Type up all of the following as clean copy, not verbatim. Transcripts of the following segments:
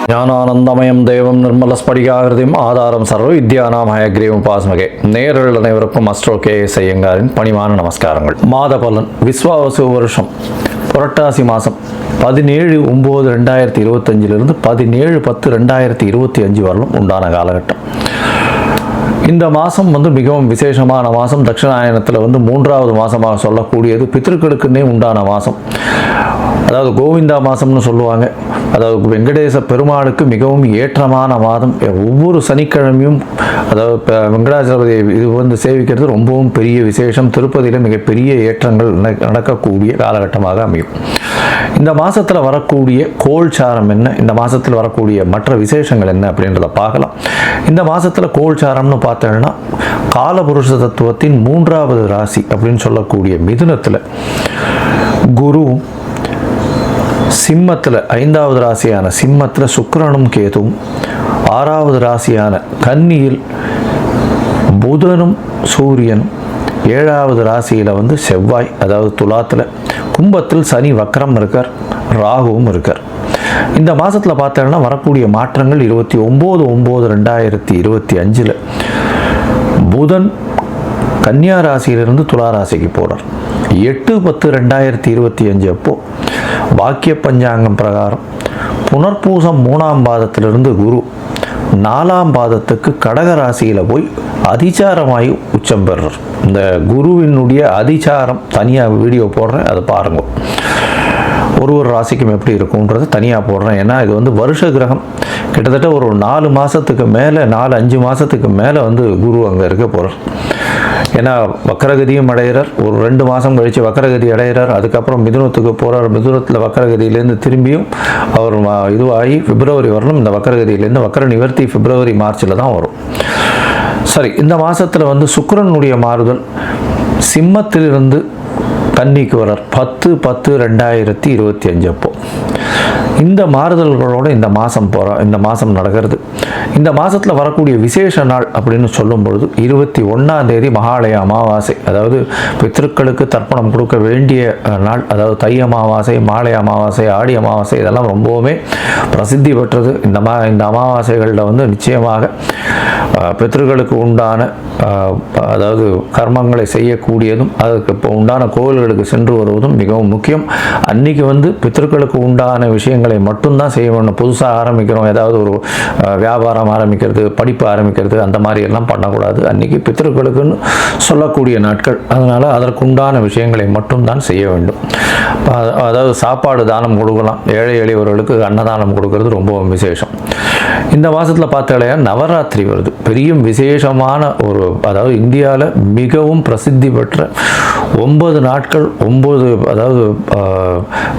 ஞானானந்தமயம் தேவம் நிர்மலஸ்படிகாகிருதியும் ஆதாரம் சர்வ வித்யானாம் ஹயக்ரீவம் பாஸ்மகே. நேயர்கள் அனைவருக்கும் அஸ்ட்ரோ KS ஐயங்காரின் பணிவான நமஸ்காரங்கள். மாத பலன் விஸ்வாவசு வருஷம் புரட்டாசி மாதம் 17/9/2025 17/10/2025 வரலும் உண்டான காலகட்டம். இந்த மாதம் மிகவும் விசேஷமான மாதம். தட்சிணாயனத்தில் மூன்றாவது மாதமாக சொல்லக்கூடியது பித்திருக்களுக்குன்னே உண்டான மாதம். அதாவது கோவிந்தா மாதம்னு சொல்லுவாங்க. அதாவது வெங்கடேச பெருமாளுக்கு மிகவும் ஏற்றமான மாதம். ஒவ்வொரு சனிக்கிழமையும் அதாவது வெங்கடாச்சலபதி இது சேவிக்கிறது ரொம்பவும் பெரிய விசேஷம். திருப்பதியில் மிகப்பெரிய ஏற்றங்கள் நடக்கக்கூடிய காலகட்டமாக அமையும். இந்த மாதத்தில் வரக்கூடிய கோல்சாரம் என்ன, இந்த மாதத்தில் வரக்கூடிய மற்ற விசேஷங்கள் என்ன அப்படின்றத பார்க்கலாம். இந்த மாதத்தில் கோல்சாரம்னு பார்த்தோம்னா காலபுருஷ தத்துவத்தின் 3வது ராசி அப்படின்னு சொல்லக்கூடிய மிதுனத்தில் குருவும், சிம்மத்தில் 5வது ராசியான சிம்மத்தில் சுக்கிரனும் கேதுவும், 6வது ராசியான கன்னியில் புதனும் சூரியனும், 7வது ராசியில் செவ்வாய் அதாவது துலாத்தில், கும்பத்தில் சனி வக்ரம் இருக்கார், ராகுவும் இருக்கார். இந்த மாதத்தில் பார்த்தோம்னா வரக்கூடிய மாற்றங்கள் 29/9/2025 புதன் கன்னியா ராசியிலிருந்து துலா ராசிக்கு போகிறார். 8/10/2025 அப்போ வாக்கிய பஞ்சாங்கம் பிரகாரம் புனர்பூசம் 3ஆம் பாதத்திலிருந்து குரு 4ஆம் பாதத்துக்கு கடக ராசியில் போய் அதிசாரமாகி உச்சம் பெறுறார். இந்த குருவினுடைய அதிசாரம் தனியாக வீடியோ போடுறேன், அதை பாருங்க. ஒரு ராசிக்கும் எப்படி இருக்கும்ன்றது தனியாக போடுறேன். ஏன்னா இது வருஷ கிரகம். கிட்டத்தட்ட ஒரு 4 மாதத்துக்கு மேலே 4-5 மாதத்துக்கு மேலே குரு அங்கே இருக்க போகிறார். ஏன்னா வக்கரகதியும் அடைகிறார். ஒரு 2 மாதம் கழித்து வக்கரகதி அடைகிறார். அதுக்கப்புறம் மிதுனத்துக்கு போகிறார். மிதுனத்தில் வக்கரகதியிலேருந்து திரும்பியும் அவர் இதுவாகி பிப்ரவரி வரணும். இந்த வக்கரகதியிலேருந்து வக்கர நிவர்த்தி பிப்ரவரி மார்ச்சில் தான் வரும். சரி, இந்த மாதத்தில் சுக்கிரனுடைய மாறுதல் சிம்மத்திலிருந்து கன்னிக்கு வரார் 10/10/2025 அப்போ. இந்த மாறுதல்களோடு இந்த மாதம் நடக்கிறது. இந்த மாதத்தில் வரக்கூடிய விசேஷ நாள் அப்படின்னு சொல்லும் பொழுது 21ஆம் தேதி மகாலய அமாவாசை, அதாவது பித்திருக்களுக்கு தர்ப்பணம் கொடுக்க வேண்டிய நாள். அதாவது தை அமாவாசை, மாலை அமாவாசை, ஆடி அமாவாசை இதெல்லாம் ரொம்பவுமே பிரசித்தி பெற்றது. இந்த அமாவாசைகளில் நிச்சயமாக பித்திருக்களுக்கு உண்டான அதாவது கர்மங்களை செய்யக்கூடியதும் அதுக்கு இப்போ உண்டான கோவில்களுக்கு சென்று வருவதும் மிகவும் முக்கியம். அன்றைக்கி பித்திருக்களுக்கு உண்டான விஷயங்களை மட்டும்தான் செய்ய வேண்டும். புதுசாக ஆரம்பிக்கிறோம், ஏதாவது ஒரு வியாபாரம் ஆரம்பிக்கிறது, படிப்பு ஆரம்பிக்கிறது, அந்த மாதிரி எல்லாம் பண்ணக்கூடாது. அன்றைக்கி பித்திருக்களுக்குன்னு சொல்லக்கூடிய நாட்கள். அதனால் அதற்குண்டான விஷயங்களை மட்டும்தான் செய்ய வேண்டும். அதாவது சாப்பாடு தானம் கொடுக்கலாம். ஏழை எளியவர்களுக்கு அன்னதானம் கொடுக்கறது ரொம்பவும் விசேஷம். இந்த மாதத்தில் பார்த்தாலே நவராத்திரி வருது. பெரிய விசேஷமான ஒரு, அதாவது இந்தியாவில் மிகவும் பிரசித்தி பெற்ற 9 நாட்கள் 9 அதாவது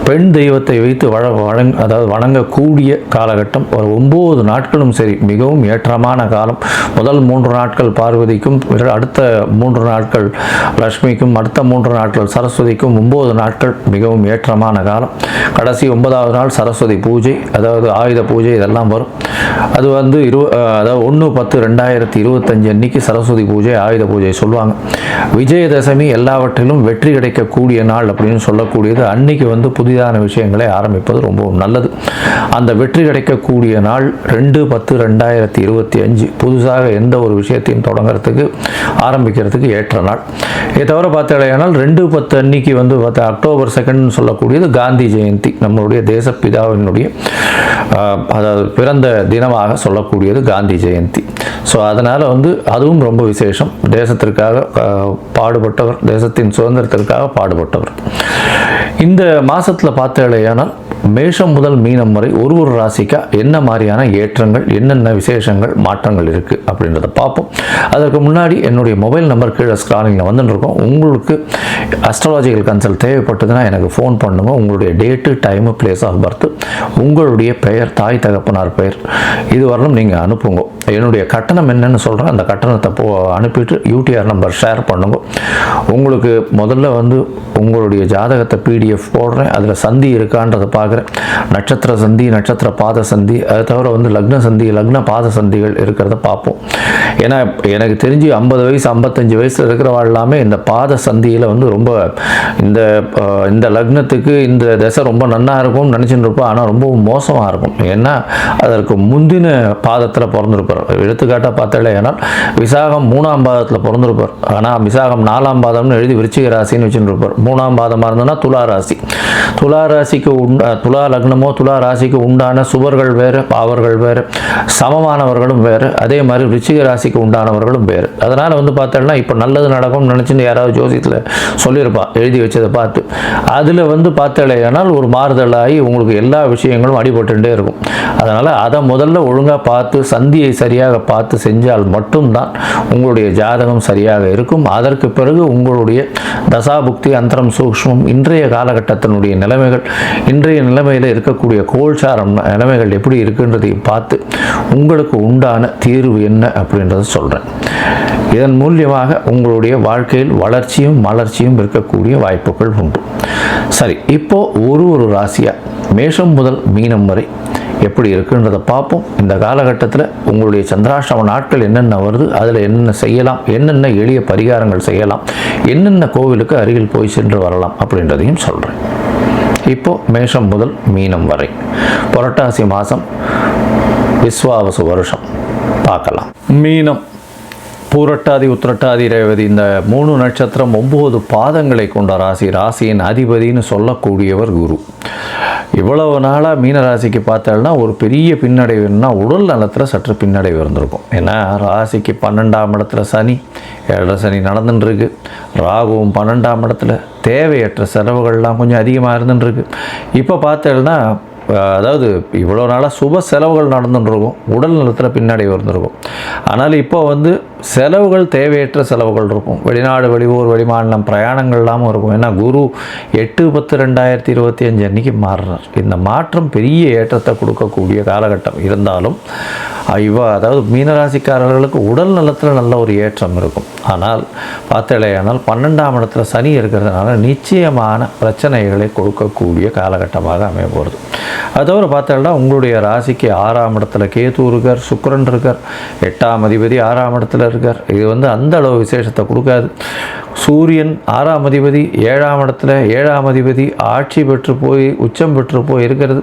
பெண் தெய்வத்தை வைத்து அதாவது வணங்கக்கூடிய காலகட்டம். ஒரு 9 நாட்களும் சரி மிகவும் ஏற்றமான காலம். முதல் 3 நாட்கள் பார்வதிக்கும், அடுத்த 3 நாட்கள் லக்ஷ்மிக்கும், அடுத்த 3 நாட்கள் சரஸ்வதிக்கும், 9 நாட்கள் மிகவும் ஏற்றமான காலம். கடைசி 9வது நாள் சரஸ்வதி பூஜை, அதாவது ஆயுத பூஜை இதெல்லாம் வரும். அது அதாவது 1/10/2025 அன்னைக்கு சரஸ்வதி பூஜை, ஆயுத பூஜை சொல்லுவாங்க. விஜயதசமி எல்லாவற்றிலும் வெற்றி கிடைக்கக்கூடிய நாள் அப்படின்னு சொல்லக்கூடியது. அன்னைக்கு புதிதான விஷயங்களை ஆரம்பிப்பது ரொம்பவும் நல்லது. அந்த வெற்றி கிடைக்கக்கூடிய நாள் 2/10/2025 புதுசாக எந்த ஒரு விஷயத்தையும் தொடங்கிறதுக்கு ஆரம்பிக்கிறதுக்கு ஏற்ற நாள். இதை தவிர பார்த்தாலேயானால் 2/10 அன்னைக்கு அக்டோபர் 2 சொல்லக்கூடியது காந்தி ஜெயந்தி. நம்மளுடைய தேசப்பிதாவினுடைய அதாவது பிறந்த தினமாக சொல்லக்கூடியது காந்தி ஜெயந்தி. ஸோ அதனால் அதுவும் ரொம்ப விசேஷம். தேசத்திற்காக பாடுபட்டவர், தேசத்தின் சுதந்திரத்திற்காக பாடுபட்டவர். இந்த மாதத்தில் பார்த்தாலேயானால் மேஷம் முதல் மீனம் வரை ஒரு ராசிக்கா என்ன மாதிரியான ஏற்றங்கள், என்னென்ன விசேஷங்கள், மாற்றங்கள் இருக்குது அப்படின்றத பார்ப்போம். அதற்கு முன்னாடி என்னுடைய மொபைல் நம்பர் கீழே ஸ்க்ராலிங்கில் வந்துட்டுருக்கோம். உங்களுக்கு அஸ்ட்ராலஜிக்கல் கன்சல்ட் தேவைப்பட்டதுன்னா எனக்கு ஃபோன் பண்ணுங்க. உங்களுடைய date, time, place of birth, உங்களுடைய பெயர், தாய் தகப்பனார் பெயர் இது வரலும் நீங்கள் அனுப்புங்க. என்னுடைய கட்டணம் என்னன்னு சொல்கிறேன். அந்த கட்டணத்தை அனுப்பிட்டு UTR நம்பர் ஷேர் பண்ணுங்க. உங்களுக்கு முதல்ல உங்களுடைய ஜாதகத்தை PDF போடுறேன். அதில் சந்தி இருக்கான்றதை பார்க்க பார்க்குறேன். நட்சத்திர சந்தி, நட்சத்திர பாத சந்தி, அதை தவிர வந்து லக்ன சந்தி, லக்ன பாத சந்திகள் இருக்கிறத பார்ப்போம். ஏன்னா எனக்கு தெரிஞ்சு 50 வயசு 55 வயசில் இருக்கிறவா எல்லாமே இந்த பாத சந்தியில் வந்து ரொம்ப இந்த லக்னத்துக்கு இந்த தசை ரொம்ப நன்னா இருக்கும்னு நினச்சிட்டு இருப்போம். ஆனால் ரொம்ப மோசமாக இருக்கும். ஏன்னா அதற்கு முந்தின பாதத்தில் பிறந்திருப்பார். எடுத்துக்காட்டாக பார்த்தாலே ஏன்னா விசாகம் 3ஆம் பாதத்தில் பிறந்திருப்பார். ஆனால் விசாகம் 4ஆம் பாதம்னு எழுதி விருச்சிக ராசின்னு வச்சுட்டு இருப்பார். 3ஆம் பாதமாக இருந்ததுன்னா துலா ராசி. துலா ராசிக்கு துலா லக்னமோ துலா ராசிக்கு உண்டான சுவர்கள் வேறு, பாவர்கள் வேறு, சமமானவர்களும் வேறு. அதே மாதிரி விருச்சிக ராசிக்கு உண்டானவர்களும் வேறு. அதனால் வந்து பார்த்தோம்னா இப்போ நல்லது நடக்கும்னு நினச்சிட்டு யாராவது ஜோசியத்தில் சொல்லியிருப்பா எழுதி வச்சதை பார்த்து. அதில் வந்து பார்த்தாலேயானால் ஒரு மாறுதலாகி உங்களுக்கு எல்லா விஷயங்களும் அடிபட்டுட்டே இருக்கும். அதனால் அதை முதல்ல ஒழுங்காக பார்த்து சந்தியை சரியாக பார்த்து செஞ்சால் மட்டும்தான் உங்களுடைய ஜாதகம் சரியாக இருக்கும். அதற்கு பிறகு உங்களுடைய தசாபுக்தி அந்தரம் சூக்ஷ்மம் இன்றைய காலகட்டத்தினுடைய நிலைமைகள், இன்றைய நிலைமையில் இருக்கக்கூடிய கோல்சாரம் நிலைமைகள் எப்படி இருக்குன்றதையும் பார்த்து உங்களுக்கு உண்டான தீர்வு என்ன அப்படின்றத சொல்கிறேன். இதன் மூலியமாக உங்களுடைய வாழ்க்கையில் வளர்ச்சியும் மலர்ச்சியும் இருக்கக்கூடிய வாய்ப்புகள் உண்டு. சரி, இப்போது ஒரு ராசியாக மேஷம் முதல் மீனம் வரை எப்படி இருக்குன்றதை பார்ப்போம். இந்த காலகட்டத்தில் உங்களுடைய சந்திராஷ்டம நாட்கள் என்னென்ன வருது, அதில் என்னென்ன செய்யலாம், என்னென்ன எளிய பரிகாரங்கள் செய்யலாம், என்னென்ன கோவிலுக்கு அருகில் போய் சென்று வரலாம் அப்படின்றதையும் சொல்கிறேன். இப்போது மேஷம் முதல் மீனம் வரை புரட்டாசி மாதம் விஸ்வாவசு வருஷம் பார்க்கலாம். மீனம், பூரட்டாதி, உத்திரட்டாதி, ரேவதி இந்த 3 நட்சத்திரம் 9 பாதங்களை கொண்ட ராசி. ராசியின் அதிபதினு சொல்லக்கூடியவர் குரு. இவ்வளவு நாளாக மீன ராசிக்கு பார்த்தோம்னா ஒரு பெரிய பின்னடைவுன்னா உடல் நலத்தில் சற்று பின்னடைவு இருந்திருக்கும். ஏன்னா ராசிக்கு 12ஆம் இடத்துல சனி, 7 சனி நடந்துட்டுருக்கு. ராகுவும் 12ஆம் இடத்துல, தேவையற்ற செலவுகள்லாம் கொஞ்சம் அதிகமாக இருந்துட்டுருக்கு. இப்போ பார்த்தோம்னா அதாவது இவ்வளோ நாளாக சுப செலவுகள் நடந்துட்டுருக்கும், உடல் நலத்தில் பின்னடைவு இருந்திருக்கும். ஆனால் இப்போ வந்து செலவுகள் தேவையற்ற செலவுகள் இருக்கும். வெளிநாடு, வெளியூர், வெளிமாநிலம் பிரயாணங்கள்லாமும் இருக்கும். ஏன்னா குரு 8/10/2025 அன்றைக்கி மாறுறார். இந்த மாற்றம் பெரிய ஏற்றத்தை கொடுக்கக்கூடிய காலகட்டம் இருந்தாலும் அதாவது மீனராசிக்காரர்களுக்கு உடல் நலத்தில் நல்ல ஒரு ஏற்றம் இருக்கும். ஆனால் பார்த்தலையானால் 12ஆம் இடத்துல சனி இருக்கிறதுனால நிச்சயமான பிரச்சனைகளை கொடுக்கக்கூடிய காலகட்டமாக அமைய போகிறது. அது தவிர பார்த்தோம்னா உங்களுடைய ராசிக்கு 6ஆம் இடத்துல கேது இருக்கார், சுக்கிரன் இருக்கார், 8ஆம் அதிபதி 6ஆம் இடத்துல இருக்கார். இது வந்து அந்த அளவு விசேஷத்தை கொடுக்காது. சூரியன் 6ஆம் அதிபதி 7ஆம் இடத்துல, 7ஆம் அதிபதி ஆட்சி பெற்று போய் உச்சம் பெற்று போய் இருக்கிறது.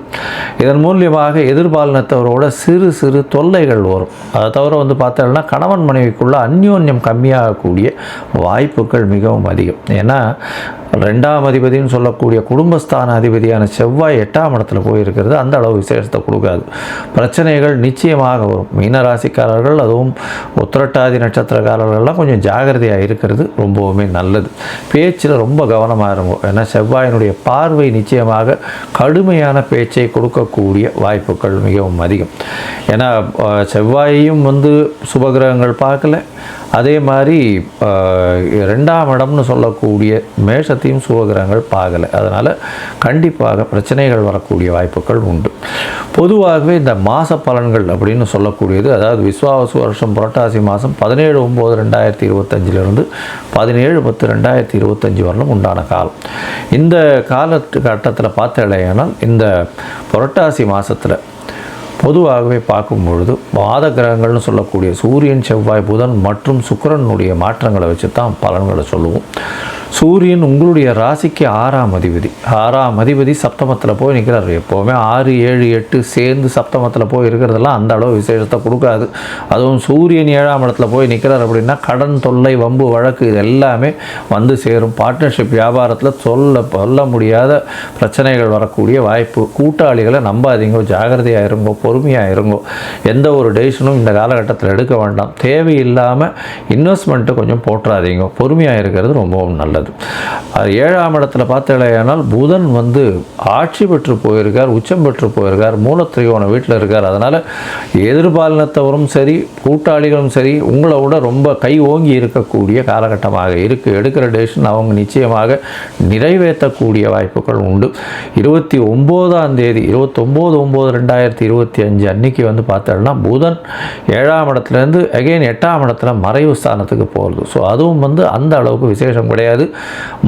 இதன் மூலியமாக எதிர்பாலினத்தவரோட சிறு சிறு தொல்லைகள் வரும். அதை தவிர வந்து பார்த்தோம்னா கணவன் மனைவிக்குள்ள அந்யோன்யம் கம்மியாகக்கூடிய வாய்ப்புகள் மிகவும் அதிகம். ஏன்னா 2ஆம் அதிபதினு சொல்லக்கூடிய குடும்பஸ்தான அதிபதியான செவ்வாய் 8ஆம் இடத்துல போயிருக்கிறது அந்த அளவு விசேஷத்தை கொடுக்காது. பிரச்சனைகள் நிச்சயமாக வரும். மீனராசிக்காரர்கள் அதுவும் உத்திரட்டாதி நட்சத்திரக்காரர்கள்லாம் கொஞ்சம் ஜாகிரதையாக இருக்கிறது ரொம்பவுமே நல்லது. பேச்சில் ரொம்ப கவனமாக இருக்கும். ஏன்னா செவ்வாயினுடைய பார்வை நிச்சயமாக கடுமையான பேச்சை கொடுக்கக்கூடிய வாய்ப்புகள் மிகவும் அதிகம். ஏன்னா செவ்வாயையும் வந்து சுபகிரகங்கள் பார்க்கல, அதே மாதிரி 2ஆம் இடம்னு சொல்லக்கூடிய மேஷத்தையும் சுபகிரகங்கள் பார்க்கலை. அதனால் கண்டிப்பாக பிரச்சனைகள் வரக்கூடிய வாய்ப்புகள் உண்டு. பொதுவாகவே இந்த மாத பலன்கள் அப்படின்னு சொல்லக்கூடியது, அதாவது விஸ்வாவசு வருஷம் புரட்டாசி மாதம் 17/9/2025 17/10/2025 வரலும் உண்டான காலம். இந்த காலகட்டத்தில் பார்த்தலையானால் இந்த புரட்டாசி மாதத்தில் பொதுவாகவே பார்க்கும் பொழுது பாத கிரகங்கள்னு சொல்லக்கூடிய சூரியன், செவ்வாய், புதன் மற்றும் சுக்கிரனுடைய மாற்றங்களை வச்சு தான் பலன்களை சொல்லுவோம். சூரியன் உங்களுடைய ராசிக்கு 6ஆம் அதிபதி. 6ஆம் அதிபதி சப்தமத்தில் போய் நிற்கிறார். எப்போவுமே 6, 7, 8 சேர்ந்து சப்தமத்தில் போய் இருக்கிறதெல்லாம் அந்த அளவு விசேஷத்தை கொடுக்காது. அதுவும் சூரியன் 7ஆம் இடத்துல போய் நிற்கிறார் அப்படின்னா கடன் தொல்லை, வம்பு, வழக்கு இது எல்லாமே வந்து சேரும். பார்ட்னர்ஷிப் வியாபாரத்தில் சொல்ல முடியாத பிரச்சனைகள் வரக்கூடிய வாய்ப்பு. கூட்டாளிகளை நம்பாதீங்க, ஜாகிரதையாக இருங்கோ, பொறுமையாக இருங்கோ. எந்த ஒரு டெசிஷனும் இந்த காலகட்டத்தில் எடுக்க வேண்டாம். தேவையில்லாமல் இன்வெஸ்ட்மெண்ட்டு கொஞ்சம் போட்டுறாதீங்க. பொறுமையாக இருக்கிறது ரொம்பவும் நல்லது. 7ஆம் இடத்துல பார்த்தீங்கன்னா புதன் வந்து ஆட்சி பெற்று போயிருக்கார், உச்சம் பெற்று போயிருக்கார், மூலத்திரிகோண வீட்டில் இருக்கார். அதனால் எதிர்பாலினத்தவரும் சரி, கூட்டாளிகளும் சரி உங்களை விட ரொம்ப கை ஓங்கி இருக்கக்கூடிய காலகட்டமாக இருக்குது. எடுக்கிற டெசிஷன் அவங்க நிச்சயமாக நிறைவேற்றக்கூடிய வாய்ப்புகள் உண்டு. 29ஆம் தேதி 29/9/2025 அன்னைக்கு வந்து பார்த்தோம்னா புதன் 7ஆம் இடத்துலேருந்து அகெயின் 8ஆம் இடத்துல மறைவு ஸ்தானத்துக்கு போகிறது. ஸோ அதுவும் வந்து அந்த அளவுக்கு விசேஷம் கிடையாது.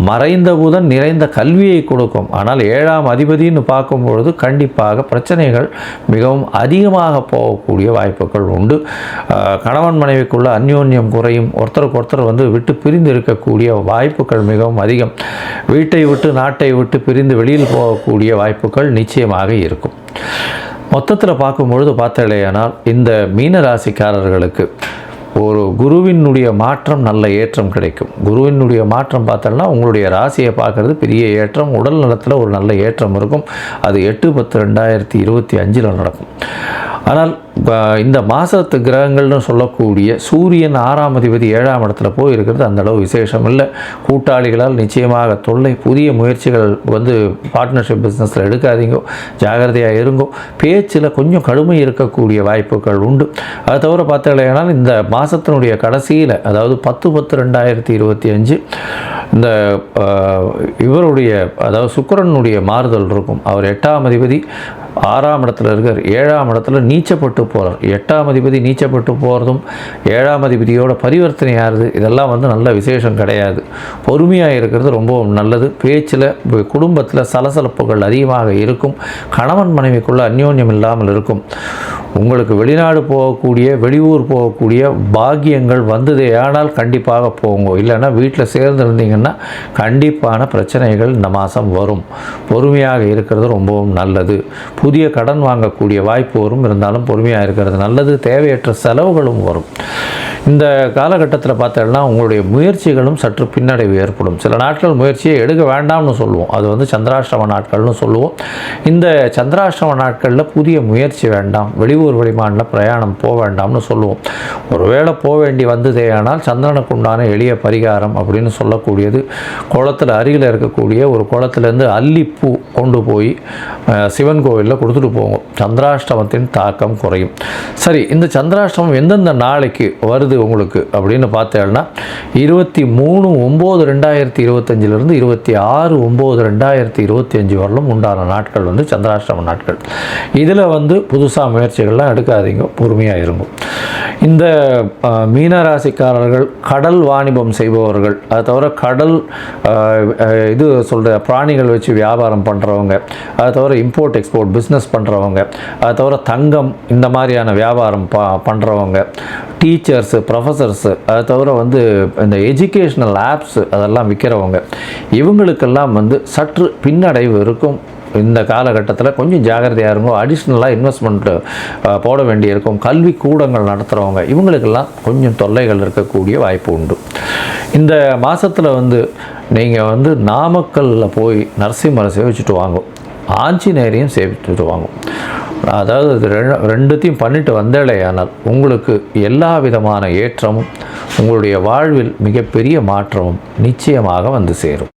மறைந்த புதன் நிறைந்த கல்வியை கொடுக்கும். ஆனால் 7ஆம் அதிபதினு பார்க்கும்பொழுது கண்டிப்பாக பிரச்சனைகள் மிகவும் அதிகமாக போகக்கூடிய வாய்ப்புகள் உண்டு. கணவன் மனைவிக்குள்ள அந்யோன்யம் குறையும். ஒருத்தருக்கு ஒருத்தர் விட்டு பிரிந்து இருக்கக்கூடிய வாய்ப்புகள் மிகவும் அதிகம். வீட்டை விட்டு நாட்டை விட்டு பிரிந்து வெளியில் போகக்கூடிய வாய்ப்புகள் நிச்சயமாக இருக்கும். மொத்தத்தில் பார்க்கும்பொழுது பார்த்தாலேயானால் இந்த மீன ராசிக்காரர்களுக்கு ஒரு குருவினுடைய மாற்றம் நல்ல ஏற்றம் கிடைக்கும். குருவினுடைய மாற்றம் பார்த்தோம்னா உங்களுடைய ராசியை பார்க்குறது பெரிய ஏற்றம். உடல் நலத்தில் ஒரு நல்ல ஏற்றம் இருக்கும். அது 8/10/2025 நடக்கும். ஆனால் இந்த மாதத்து கிரகங்கள்னு சொல்லக்கூடிய சூரியன் 6ஆம் அதிபதி 7ஆம் இடத்துல போய் இருக்கிறது அந்தளவு விசேஷம் இல்லை. கூட்டாளிகளால் நிச்சயமாக தொல்லை. புதிய முயற்சிகள் பார்ட்னர்ஷிப் பிஸ்னஸில் எடுக்காதீங்க, ஜாகிரதையாக இருங்கோ. பேச்சில் கொஞ்சம் கடுமை இருக்கக்கூடிய வாய்ப்புகள் உண்டு. அதை தவிர பார்த்தாலேனால் இந்த மாதத்தினுடைய கடைசியில், அதாவது 10/10/2025 இந்த இவருடைய அதாவது சுக்கிரனுடைய மாறுதல் இருக்கும். அவர் 8ஆம் அதிபதி 6ஆம் இடத்துல இருக்கார். 7ஆம் இடத்துல நீச்சப்பட்டு போகிறார். 8ஆம் அதிபதி நீச்சப்பட்டு போகிறதும் 7ஆம் அதிபதியோட பரிவர்த்தனை ஆகுது. இதெல்லாம் நல்ல விசேஷம் கிடையாது. பொறுமையாக இருக்கிறது ரொம்பவும் நல்லது. பேச்சில் குடும்பத்தில் சலசலப்புகள் அதிகமாக இருக்கும். கணவன் மனைவிக்குள்ள அந்யோன்யம் இல்லாமல் இருக்கும். உங்களுக்கு வெளிநாடு போகக்கூடிய, வெளியூர் போகக்கூடிய பாக்கியங்கள் வந்ததே ஆனால் கண்டிப்பாக போங்க. இல்லைன்னா வீட்டில் சேர்ந்து இருந்தீங்கன்னா கண்டிப்பான பிரச்சனைகள் இந்த மாதம் வரும். பொறுமையாக இருக்கிறது ரொம்பவும் நல்லது. புதிய கடன் வாங்கக்கூடிய வாய்ப்பு வரும். இருந்தாலும் பொறுமையாக இருக்கிறது நல்லது. தேவையற்ற செலவுகளும் வரும். இந்த காலகட்டத்தில் பார்த்தோம்னா உங்களுடைய முயற்சிகளும் சற்று பின்னடைவு ஏற்படும். சில நாட்கள் முயற்சியை எடுக்க வேண்டாம்னு சொல்லுவோம். அது சந்திராஷ்டம நாட்கள்னு சொல்லுவோம். இந்த சந்திராஷ்டம நாட்களில் புதிய முயற்சி வேண்டாம், வெளியூர் வெளிமாநில பிரயாணம் போக வேண்டாம்னு சொல்லுவோம். ஒருவேளை போக வேண்டி வந்ததே ஆனால் சந்திரனுக்கு உண்டான எளிய பரிகாரம் அப்படின்னு சொல்லக்கூடியது, குளத்தில் அருகில் இருக்கக்கூடிய ஒரு குளத்துலேருந்து அல்லிப்பூ கொண்டு போய் சிவன் கோவிலில் கொடுத்துட்டு போவோம். சந்திராஷ்டமத்தின் தாக்கம் குறையும். சரி, இந்த சந்திராஷ்டமம் எந்தெந்த நாளைக்கு வருது உங்களுக்கு அப்படின்னு பார்த்தேன்னா 23/9/2025 26/9/2025 வரலும் உண்டான நாட்கள் சந்திராஷ்டம நாட்கள். இதில் புதுசாக முயற்சிகள்லாம் எடுக்காதீங்க, பொறுமையாக இருங்க. இந்த மீனராசிக்காரர்கள் கடல் வாணிபம் செய்பவர்கள், அதை தவிர கடல் பிராணிகள் வச்சு வியாபாரம் பண்ணுறவங்க, அதை தவிர இம்போர்ட் எக்ஸ்போர்ட் பிஸ்னஸ் பண்ணுறவங்க, அதை தவிர தங்கம் இந்த மாதிரியான வியாபாரம் பண்ணுறவங்க, டீச்சர்ஸு, ப்ரொஃபஸர்ஸு, அதை தவிர இந்த எஜுகேஷ்னல் ஆப்ஸு அதெல்லாம் விற்கிறவங்க, இவங்களுக்கெல்லாம் சற்று பின்னடைவு இருக்கும். இந்த காலகட்டத்தில் கொஞ்சம் ஜாகிரதையாக இருக்கும். அடிஷ்னலாக இன்வெஸ்ட்மெண்ட்டு போட வேண்டியிருக்கும். கல்வி கூடங்கள் நடத்துகிறவங்க இவங்களுக்கெல்லாம் கொஞ்சம் தொல்லைகள் இருக்கக்கூடிய வாய்ப்பு உண்டு. இந்த மாதத்தில் நீங்கள் நாமக்கல்லில் போய் நரசிம்மரை சேவிச்சுட்டு வாங்கும், ஆஞ்சநேயரையும் சேவிச்சுட்டு வாங்கும். அதாவது ரெண்டுத்தையும் பண்ணிட்டு வந்தேலையானால் உங்களுக்கு எல்லா விதமான ஏற்றமும், உங்களுடைய வாழ்வில் மிகப்பெரிய மாற்றமும் நிச்சயமாக சேரும்.